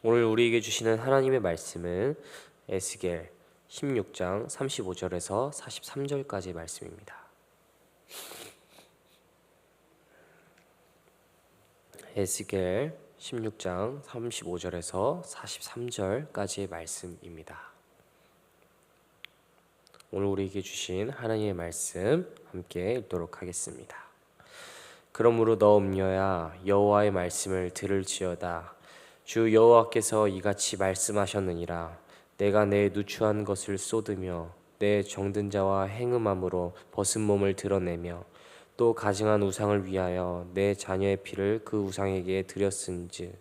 오늘 우리에게 주시는 하나님의 말씀은 에스겔 16장 35절에서 43절까지의 말씀입니다. 에스겔 16장 35절에서 43절까지의 말씀입니다. 오늘 우리에게 주신 하나님의 말씀 함께 읽도록 하겠습니다. 그러므로 너 음녀야 여호와의 말씀을 들을지어다. 주 여호와께서 이같이 말씀하셨느니라. 내가 내 누추한 것을 쏟으며 내 정든 자와 행음함으로 벗은 몸을 드러내며 또 가증한 우상을 위하여 내 자녀의 피를 그 우상에게 드렸은즉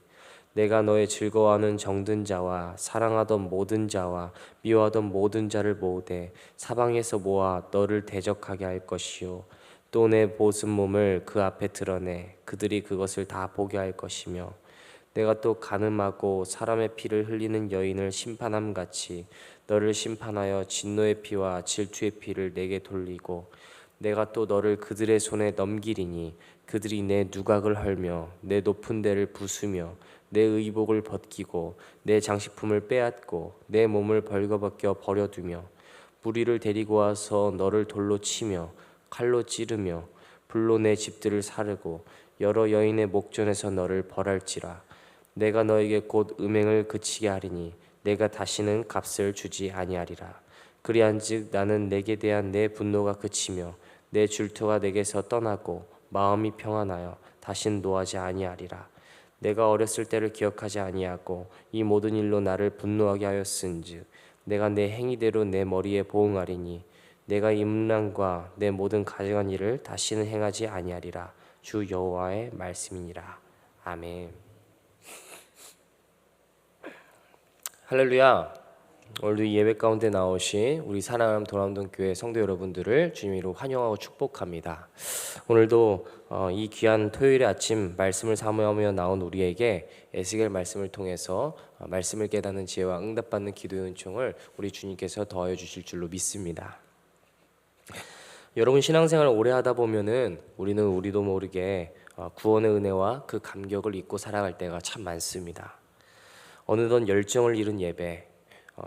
내가 너의 즐거워하는 정든 자와 사랑하던 모든 자와 미워하던 모든 자를 모으되 사방에서 모아 너를 대적하게 할 것이요 또 내 벗은 몸을 그 앞에 드러내 그들이 그것을 다 보게 할 것이며 내가 또 간음하고 사람의 피를 흘리는 여인을 심판함 같이 너를 심판하여 진노의 피와 질투의 피를 내게 돌리고 내가 또 너를 그들의 손에 넘기리니 그들이 내 누각을 헐며 내 높은 데를 부수며 내 의복을 벗기고 내 장식품을 빼앗고 내 몸을 벌거벗겨 버려두며 무리를 데리고 와서 너를 돌로 치며 칼로 찌르며 불로 내 집들을 사르고 여러 여인의 목전에서 너를 벌할지라. 내가 너에게 곧 음행을 그치게 하리니 내가 다시는 값을 주지 아니하리라. 그리한즉 나는 내게 대한 내 분노가 그치며 내 질투가 내게서 떠나고 마음이 평안하여 다신 노하지 아니하리라. 내가 어렸을 때를 기억하지 아니하고 이 모든 일로 나를 분노하게 하였은즉 내가 내 행위대로 내 머리에 보응하리니 내가 이 음란과 내 모든 가증한 일을 다시는 행하지 아니하리라. 주 여호와의 말씀이니라. 아멘. 할렐루야. 오늘도 이 예배 가운데 나오신 우리 사랑하는 도남동 교회 성도 여러분들을 주님으로 환영하고 축복합니다. 오늘도 이 귀한 토요일의 아침 말씀을 사모하며 나온 우리에게 에스겔 말씀을 통해서 말씀을 깨닫는 지혜와 응답받는 기도의 은총을 우리 주님께서 더하여 주실 줄로 믿습니다. 여러분 신앙생활을 오래 하다 보면은 우리도 모르게 구원의 은혜와 그 감격을 잊고 살아갈 때가 참 많습니다. 어느덧 열정을 잃은 예배,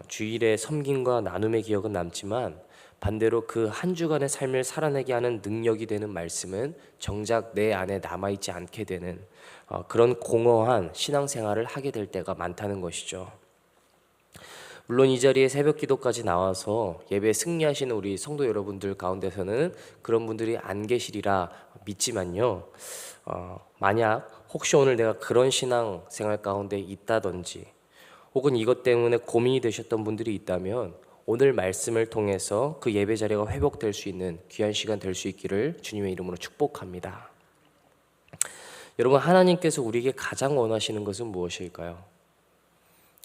주일의 섬김과 나눔의 기억은 남지만 반대로 그 한 주간의 삶을 살아내게 하는 능력이 되는 말씀은 정작 내 안에 남아있지 않게 되는 그런 공허한 신앙생활을 하게 될 때가 많다는 것이죠. 물론 이 자리에 새벽 기도까지 나와서 예배에 승리하시는 우리 성도 여러분들 가운데서는 그런 분들이 안 계시리라 믿지만요, 만약 혹시 오늘 내가 그런 신앙생활 가운데 있다든지 혹은 이것 때문에 고민이 되셨던 분들이 있다면 오늘 말씀을 통해서 그 예배 자리가 회복될 수 있는 귀한 시간 될 수 있기를 주님의 이름으로 축복합니다. 여러분, 하나님께서 우리에게 가장 원하시는 것은 무엇일까요?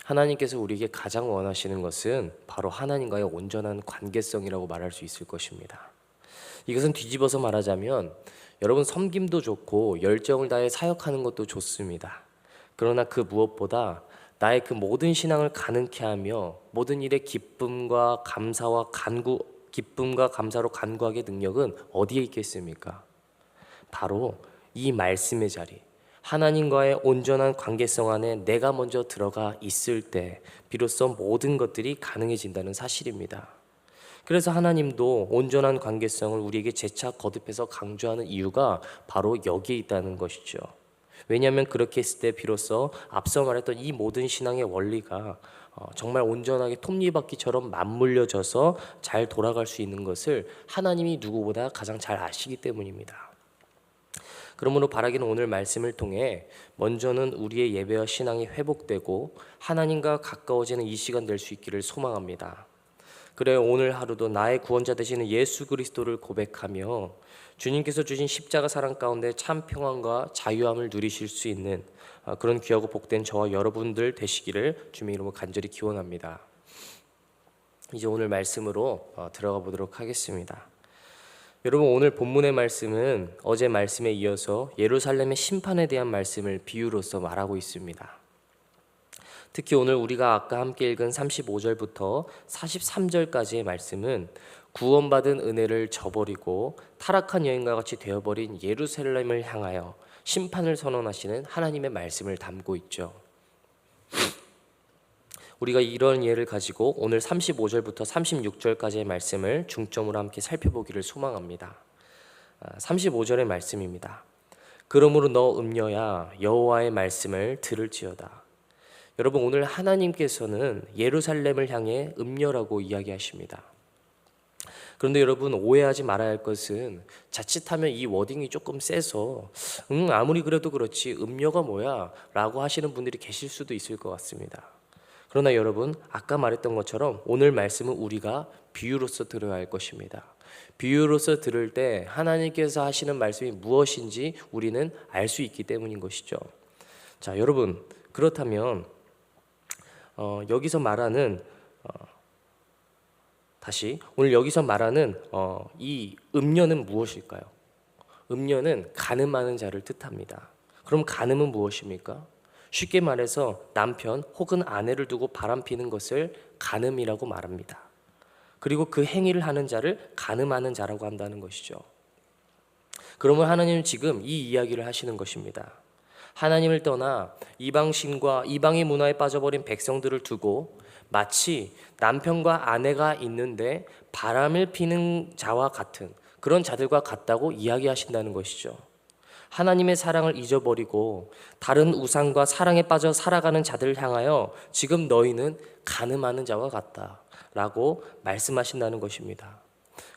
하나님께서 우리에게 가장 원하시는 것은 바로 하나님과의 온전한 관계성이라고 말할 수 있을 것입니다. 이것은 뒤집어서 말하자면 여러분 섬김도 좋고 열정을 다해 사역하는 것도 좋습니다. 그러나 그 무엇보다 나의 그 모든 신앙을 가능케 하며 모든 일에 기쁨과 감사로 간구하게 능력은 어디에 있겠습니까? 바로 이 말씀의 자리, 하나님과의 온전한 관계성 안에 내가 먼저 들어가 있을 때 비로소 모든 것들이 가능해진다는 사실입니다. 그래서 하나님도 온전한 관계성을 우리에게 재차 거듭해서 강조하는 이유가 바로 여기에 있다는 것이죠. 왜냐하면 그렇게 했을 때 비로소 앞서 말했던 이 모든 신앙의 원리가 정말 온전하게 톱니바퀴처럼 맞물려져서 잘 돌아갈 수 있는 것을 하나님이 누구보다 가장 잘 아시기 때문입니다. 그러므로 바라기는 오늘 말씀을 통해 먼저는 우리의 예배와 신앙이 회복되고 하나님과 가까워지는 이 시간 될 수 있기를 소망합니다. 그래 오늘 하루도 나의 구원자 되시는 예수 그리스도를 고백하며 주님께서 주신 십자가 사랑 가운데 참 평안과 자유함을 누리실 수 있는 그런 귀하고 복된 저와 여러분들 되시기를 주님의 이름으로 간절히 기원합니다. 이제 오늘 말씀으로 들어가 보도록 하겠습니다. 여러분, 오늘 본문의 말씀은 어제 말씀에 이어서 예루살렘의 심판에 대한 말씀을 비유로서 말하고 있습니다. 특히 오늘 우리가 아까 함께 읽은 35절부터 43절까지의 말씀은 구원받은 은혜를 저버리고 타락한 여인과 같이 되어버린 예루살렘을 향하여 심판을 선언하시는 하나님의 말씀을 담고 있죠. 우리가 이런 예를 가지고 오늘 35절부터 36절까지의 말씀을 중점으로 함께 살펴보기를 소망합니다. 35절의 말씀입니다. 그러므로 너 음녀야 여호와의 말씀을 들을지어다. 여러분, 오늘 하나님께서는 예루살렘을 향해 음녀라고 이야기하십니다. 그런데 여러분, 오해하지 말아야 할 것은 자칫하면 이 워딩이 조금 세서 아무리 그래도 그렇지 음녀가 뭐야? 라고 하시는 분들이 계실 수도 있을 것 같습니다. 그러나 여러분, 아까 말했던 것처럼 오늘 말씀은 우리가 비유로서 들어야 할 것입니다. 비유로서 들을 때 하나님께서 하시는 말씀이 무엇인지 우리는 알 수 있기 때문인 것이죠. 자, 여러분, 그렇다면 여기서 말하는 오늘 여기서 말하는 이 음녀는 무엇일까요? 음녀는 간음하는 자를 뜻합니다. 그럼 간음은 무엇입니까? 쉽게 말해서 남편 혹은 아내를 두고 바람피는 것을 간음이라고 말합니다. 그리고 그 행위를 하는 자를 간음하는 자라고 한다는 것이죠. 그러면 하나님은 지금 이 이야기를 하시는 것입니다. 하나님을 떠나 이방신과 이방의 문화에 빠져버린 백성들을 두고 마치 남편과 아내가 있는데 바람을 피는 자와 같은 그런 자들과 같다고 이야기하신다는 것이죠. 하나님의 사랑을 잊어버리고 다른 우상과 사랑에 빠져 살아가는 자들을 향하여 지금 너희는 간음하는 자와 같다라고 말씀하신다는 것입니다.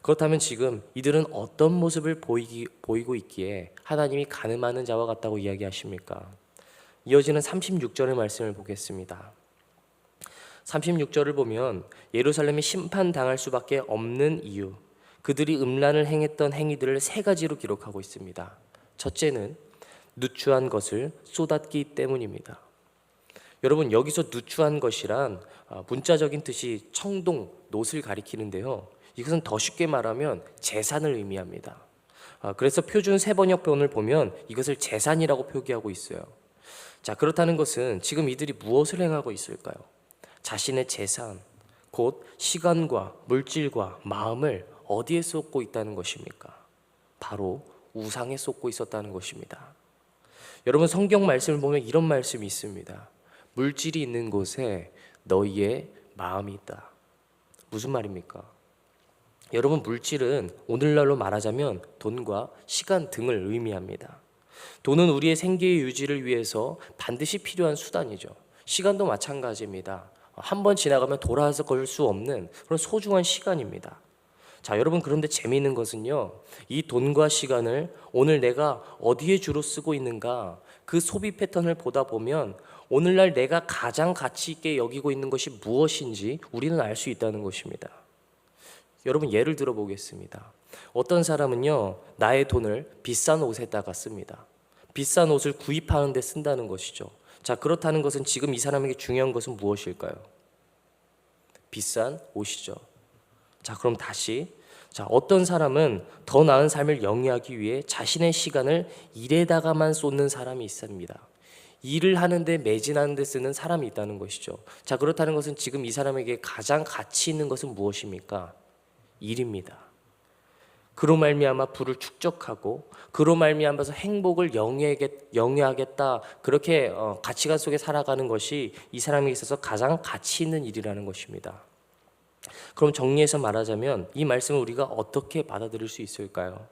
그렇다면 지금 이들은 어떤 모습을 보이고 있기에 하나님이 간음하는 자와 같다고 이야기하십니까? 이어지는 36절의 말씀을 보겠습니다. 36절을 보면 예루살렘이 심판당할 수밖에 없는 이유, 그들이 음란을 행했던 행위들을 세 가지로 기록하고 있습니다. 첫째는 누추한 것을 쏟았기 때문입니다. 여러분, 여기서 누추한 것이란 문자적인 뜻이 청동, 놋을 가리키는데요. 이것은 더 쉽게 말하면 재산을 의미합니다. 그래서 표준 세번역본을 보면 이것을 재산이라고 표기하고 있어요. 자, 그렇다는 것은 지금 이들이 무엇을 행하고 있을까요? 자신의 재산, 곧 시간과 물질과 마음을 어디에 쏟고 있다는 것입니까? 바로 우상에 쏟고 있었다는 것입니다. 여러분, 성경 말씀을 보면 이런 말씀이 있습니다. 물질이 있는 곳에 너희의 마음이 있다. 무슨 말입니까? 여러분, 물질은 오늘날로 말하자면 돈과 시간 등을 의미합니다. 돈은 우리의 생계의 유지를 위해서 반드시 필요한 수단이죠. 시간도 마찬가지입니다. 한 번 지나가면 돌아와서 걸 수 없는 그런 소중한 시간입니다. 자, 여러분, 그런데 재미있는 것은요, 이 돈과 시간을 오늘 내가 어디에 주로 쓰고 있는가, 그 소비 패턴을 보다 보면 오늘날 내가 가장 가치 있게 여기고 있는 것이 무엇인지 우리는 알 수 있다는 것입니다. 여러분, 예를 들어 보겠습니다. 어떤 사람은요, 나의 돈을 비싼 옷에다가 씁니다. 비싼 옷을 구입하는 데 쓴다는 것이죠. 자, 그렇다는 것은 지금 이 사람에게 중요한 것은 무엇일까요? 비싼 옷이죠. 자, 그럼 다시, 어떤 사람은 더 나은 삶을 영위하기 위해 자신의 시간을 일에다가만 쏟는 사람이 있습니다. 일을 하는데 매진하는 데 쓰는 사람이 있다는 것이죠. 자, 그렇다는 것은 지금 이 사람에게 가장 가치 있는 것은 무엇입니까? 일입니다. 그로 말미암아 부를 축적하고 그로 말미암아서 행복을 영위하겠다, 그렇게 가치관 속에 살아가는 것이 이 사람에게 있어서 가장 가치 있는 일이라는 것입니다. 그럼 정리해서 말하자면 이 말씀을 우리가 어떻게 받아들일 수 있을까요?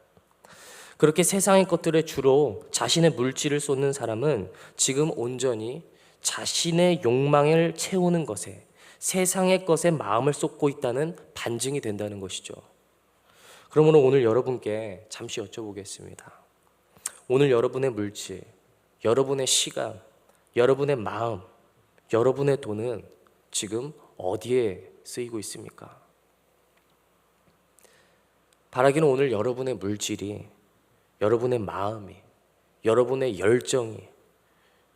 그렇게 세상의 것들에 주로 자신의 물질을 쏟는 사람은 지금 온전히 자신의 욕망을 채우는 것에, 세상의 것에 마음을 쏟고 있다는 반증이 된다는 것이죠. 그러므로 오늘 여러분께 잠시 여쭤보겠습니다. 오늘 여러분의 물질, 여러분의 시간, 여러분의 마음, 여러분의 돈은 지금 어디에 쓰이고 있습니까? 바라기는 오늘 여러분의 물질이, 여러분의 마음이, 여러분의 열정이,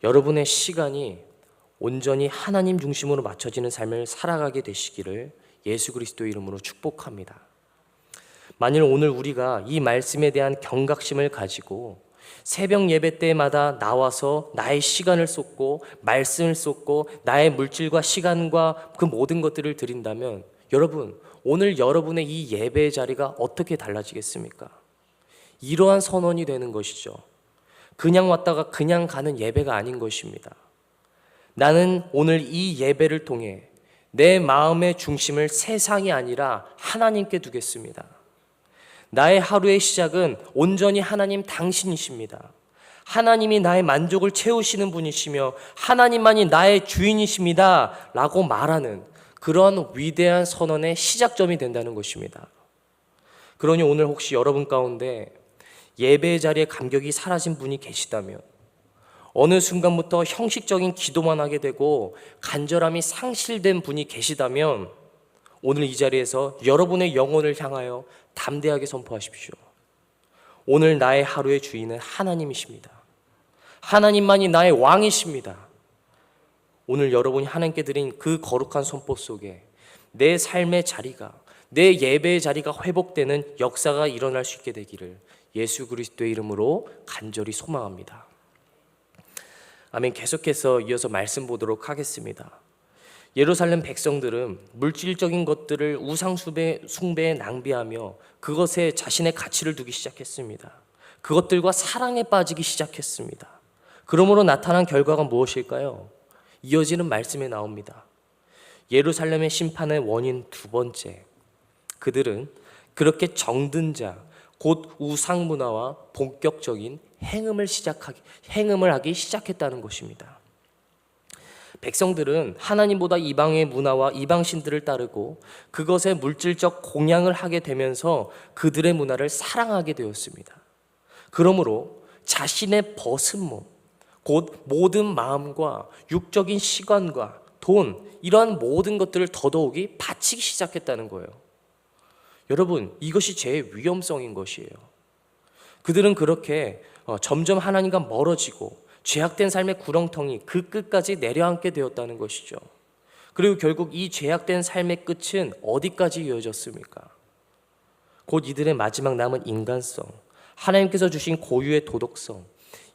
여러분의 시간이 온전히 하나님 중심으로 맞춰지는 삶을 살아가게 되시기를 예수 그리스도의 이름으로 축복합니다. 만일 오늘 우리가 이 말씀에 대한 경각심을 가지고 새벽 예배 때마다 나와서 나의 시간을 쏟고 말씀을 쏟고 나의 물질과 시간과 그 모든 것들을 드린다면, 여러분, 오늘 여러분의 이 예배의 자리가 어떻게 달라지겠습니까? 이러한 선언이 되는 것이죠. 그냥 왔다가 그냥 가는 예배가 아닌 것입니다. 나는 오늘 이 예배를 통해 내 마음의 중심을 세상이 아니라 하나님께 두겠습니다. 나의 하루의 시작은 온전히 하나님 당신이십니다. 하나님이 나의 만족을 채우시는 분이시며 하나님만이 나의 주인이십니다 라고 말하는 그런 위대한 선언의 시작점이 된다는 것입니다. 그러니 오늘 혹시 여러분 가운데 예배의 자리에 감격이 사라진 분이 계시다면, 어느 순간부터 형식적인 기도만 하게 되고 간절함이 상실된 분이 계시다면, 오늘 이 자리에서 여러분의 영혼을 향하여 담대하게 선포하십시오. 오늘 나의 하루의 주인은 하나님이십니다. 하나님만이 나의 왕이십니다. 오늘 여러분이 하나님께 드린 그 거룩한 선포 속에 내 삶의 자리가, 내 예배의 자리가 회복되는 역사가 일어날 수 있게 되기를 예수 그리스도의 이름으로 간절히 소망합니다. 아멘. 계속해서 이어서 말씀 보도록 하겠습니다. 예루살렘 백성들은 물질적인 것들을 우상 숭배에 낭비하며 그것에 자신의 가치를 두기 시작했습니다. 그것들과 사랑에 빠지기 시작했습니다. 그러므로 나타난 결과가 무엇일까요? 이어지는 말씀에 나옵니다. 예루살렘의 심판의 원인 두 번째, 그들은 그렇게 정든 자, 곧 우상 문화와 본격적인 행음을 하기 시작했다는 것입니다. 백성들은 하나님보다 이방의 문화와 이방신들을 따르고 그것에 물질적 공양을 하게 되면서 그들의 문화를 사랑하게 되었습니다. 그러므로 자신의 벗은 몸, 곧 모든 마음과 육적인 시간과 돈, 이러한 모든 것들을 더더욱이 바치기 시작했다는 거예요. 여러분, 이것이 제일 위험성인 것이에요. 그들은 그렇게 점점 하나님과 멀어지고 죄악된 삶의 구렁텅이 그 끝까지 내려앉게 되었다는 것이죠. 그리고 결국 이 죄악된 삶의 끝은 어디까지 이어졌습니까? 곧 이들의 마지막 남은 인간성, 하나님께서 주신 고유의 도덕성,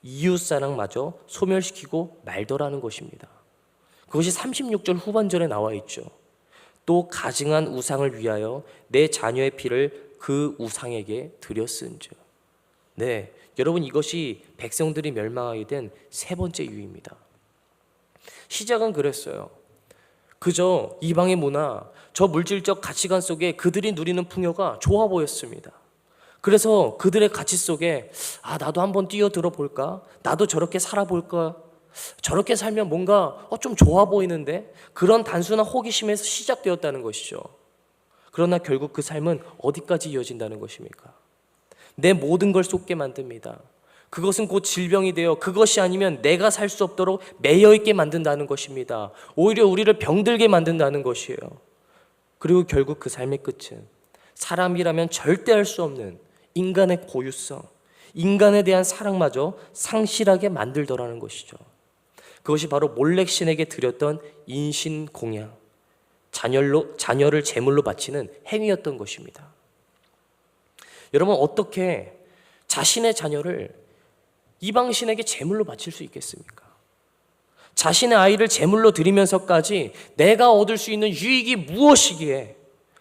이웃사랑마저 소멸시키고 말더라는 것입니다. 그것이 36절 후반절에 나와 있죠. 또 가증한 우상을 위하여 내 자녀의 피를 그 우상에게 드렸은즉. 네, 여러분, 이것이 백성들이 멸망하게 된 세 번째 이유입니다. 시작은 그랬어요. 그저 이방의 문화, 저 물질적 가치관 속에 그들이 누리는 풍요가 좋아 보였습니다. 그래서 그들의 가치 속에 나도 한번 뛰어들어 볼까? 나도 저렇게 살아볼까? 저렇게 살면 뭔가 좀 좋아 보이는데? 그런 단순한 호기심에서 시작되었다는 것이죠. 그러나 결국 그 삶은 어디까지 이어진다는 것입니까? 내 모든 걸 쏟게 만듭니다. 그것은 곧 질병이 되어 그것이 아니면 내가 살 수 없도록 매여있게 만든다는 것입니다. 오히려 우리를 병들게 만든다는 것이에요. 그리고 결국 그 삶의 끝은 사람이라면 절대 할 수 없는 인간의 고유성, 인간에 대한 사랑마저 상실하게 만들더라는 것이죠. 그것이 바로 몰렉신에게 드렸던 인신공양, 자녀를 제물로 바치는 행위였던 것입니다. 여러분, 어떻게 자신의 자녀를 이방신에게 제물로 바칠 수 있겠습니까? 자신의 아이를 제물로 드리면서까지 내가 얻을 수 있는 유익이 무엇이기에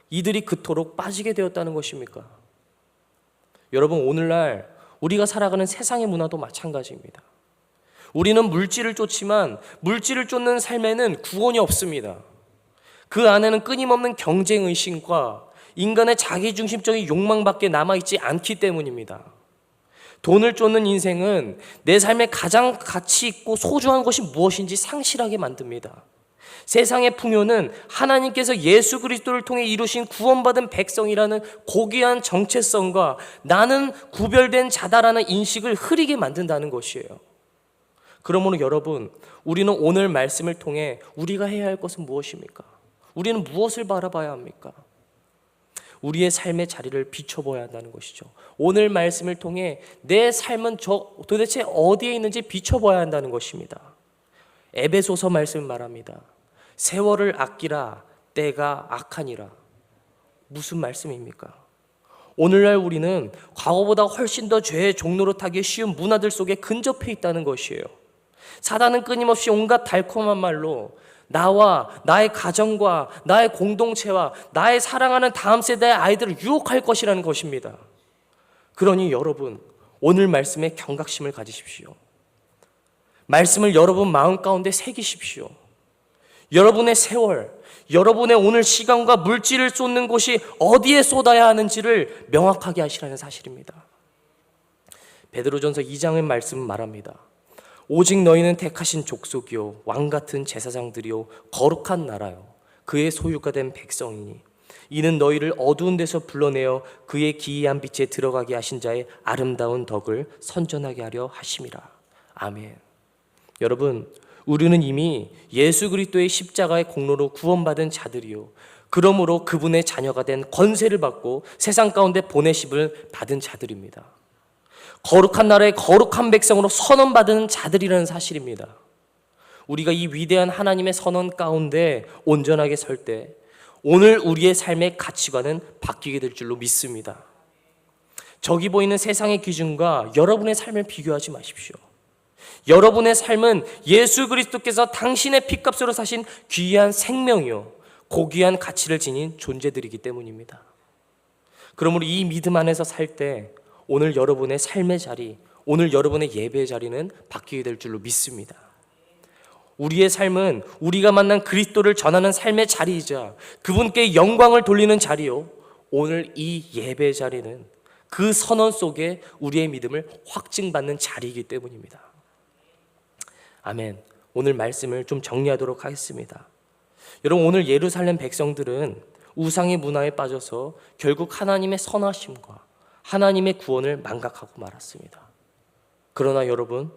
이들이 그토록 빠지게 되었다는 것입니까? 여러분, 오늘날 우리가 살아가는 세상의 문화도 마찬가지입니다. 우리는 물질을 쫓지만 물질을 쫓는 삶에는 구원이 없습니다. 그 안에는 끊임없는 경쟁의식과 인간의 자기중심적인 욕망밖에 남아있지 않기 때문입니다. 돈을 쫓는 인생은 내 삶에 가장 가치 있고 소중한 것이 무엇인지 상실하게 만듭니다. 세상의 풍요는 하나님께서 예수 그리스도를 통해 이루신 구원받은 백성이라는 고귀한 정체성과 나는 구별된 자다라는 인식을 흐리게 만든다는 것이에요. 그러므로 여러분, 우리는 오늘 말씀을 통해 우리가 해야 할 것은 무엇입니까? 우리는 무엇을 바라봐야 합니까? 우리의 삶의 자리를 비춰봐야 한다는 것이죠. 오늘 말씀을 통해 내 삶은 도대체 어디에 있는지 비춰봐야 한다는 것입니다. 에베소서 말씀 말합니다. 세월을 아끼라, 때가 악하니라. 무슨 말씀입니까? 오늘날 우리는 과거보다 훨씬 더 죄의 종로로 타기 쉬운 문화들 속에 근접해 있다는 것이에요. 사단은 끊임없이 온갖 달콤한 말로 나와 나의 가정과 나의 공동체와 나의 사랑하는 다음 세대의 아이들을 유혹할 것이라는 것입니다. 그러니 여러분, 오늘 말씀에 경각심을 가지십시오. 말씀을 여러분 마음 가운데 새기십시오. 여러분의 세월, 여러분의 오늘 시간과 물질을 쏟는 곳이 어디에 쏟아야 하는지를 명확하게 하시라는 사실입니다. 베드로전서 2장의 말씀은 말합니다. 오직 너희는 택하신 족속이요 왕같은 제사장들이요 거룩한 나라요 그의 소유가 된 백성이니 이는 너희를 어두운 데서 불러내어 그의 기이한 빛에 들어가게 하신 자의 아름다운 덕을 선전하게 하려 하심이라. 아멘. 여러분, 우리는 이미 예수 그리스도의 십자가의 공로로 구원받은 자들이요 그러므로 그분의 자녀가 된 권세를 받고 세상 가운데 보내심을 받은 자들입니다. 거룩한 나라의 거룩한 백성으로 선언받은 자들이라는 사실입니다. 우리가 이 위대한 하나님의 선언 가운데 온전하게 설 때 오늘 우리의 삶의 가치관은 바뀌게 될 줄로 믿습니다. 저기 보이는 세상의 기준과 여러분의 삶을 비교하지 마십시오. 여러분의 삶은 예수 그리스도께서 당신의 피값으로 사신 귀한 생명이요 고귀한 가치를 지닌 존재들이기 때문입니다. 그러므로 이 믿음 안에서 살 때 오늘 여러분의 삶의 자리, 오늘 여러분의 예배의 자리는 바뀌게 될 줄로 믿습니다. 우리의 삶은 우리가 만난 그리스도를 전하는 삶의 자리이자 그분께 영광을 돌리는 자리요 오늘 이 예배의 자리는 그 선언 속에 우리의 믿음을 확증받는 자리이기 때문입니다. 아멘. 오늘 말씀을 좀 정리하도록 하겠습니다. 여러분, 오늘 예루살렘 백성들은 우상의 문화에 빠져서 결국 하나님의 선하심과 하나님의 구원을 망각하고 말았습니다. 그러나 여러분,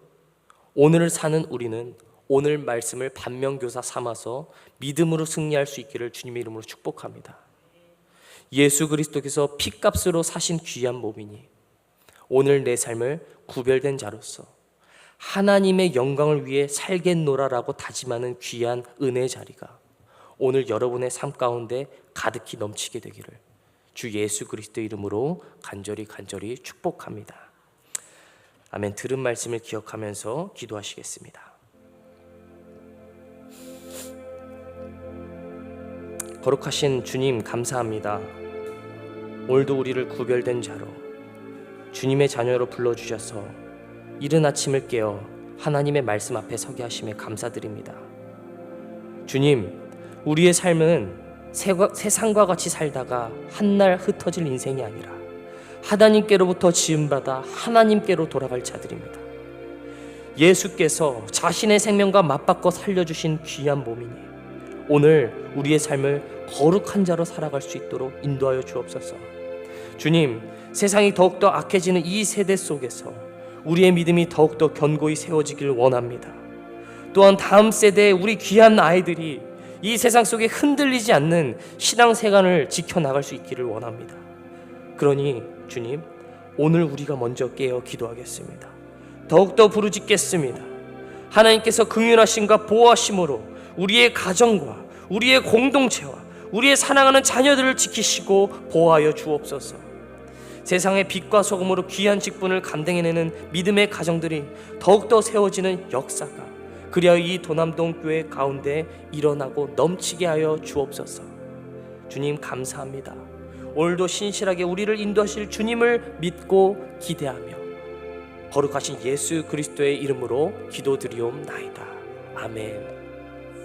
오늘을 사는 우리는 오늘 말씀을 반면교사 삼아서 믿음으로 승리할 수 있기를 주님의 이름으로 축복합니다. 예수 그리스도께서 피값으로 사신 귀한 몸이니 오늘 내 삶을 구별된 자로서 하나님의 영광을 위해 살겠노라라고 다짐하는 귀한 은혜의 자리가 오늘 여러분의 삶 가운데 가득히 넘치게 되기를 주 예수 그리스도 이름으로 간절히 축복합니다. 아멘. 들은 말씀을 기억하면서 기도하시겠습니다. 거룩하신 주님, 감사합니다. 오늘도 우리를 구별된 자로 주님의 자녀로 불러주셔서 이른 아침을 깨어 하나님의 말씀 앞에 서게 하심에 감사드립니다. 주님, 우리의 삶은 세상과 같이 살다가 한날 흩어질 인생이 아니라 하나님께로부터 지음받아 하나님께로 돌아갈 자들입니다. 예수께서 자신의 생명과 맞바꿔 살려주신 귀한 몸이니 오늘 우리의 삶을 거룩한 자로 살아갈 수 있도록 인도하여 주옵소서. 주님, 세상이 더욱더 악해지는 이 세대 속에서 우리의 믿음이 더욱더 견고히 세워지기를 원합니다. 또한 다음 세대의 우리 귀한 아이들이 이 세상 속에 흔들리지 않는 신앙생활을 지켜나갈 수 있기를 원합니다. 그러니 주님, 오늘 우리가 먼저 깨어 기도하겠습니다. 더욱더 부르짖겠습니다. 하나님께서 긍휼하심과 보호하심으로 우리의 가정과 우리의 공동체와 우리의 사랑하는 자녀들을 지키시고 보호하여 주옵소서. 세상의 빛과 소금으로 귀한 직분을 감당해내는 믿음의 가정들이 더욱더 세워지는 역사가 그리하여 이 도남동 교회 가운데 일어나고 넘치게 하여 주옵소서. 주님, 감사합니다. 오늘도 신실하게 우리를 인도하실 주님을 믿고 기대하며 거룩하신 예수 그리스도의 이름으로 기도드리옵나이다. 아멘.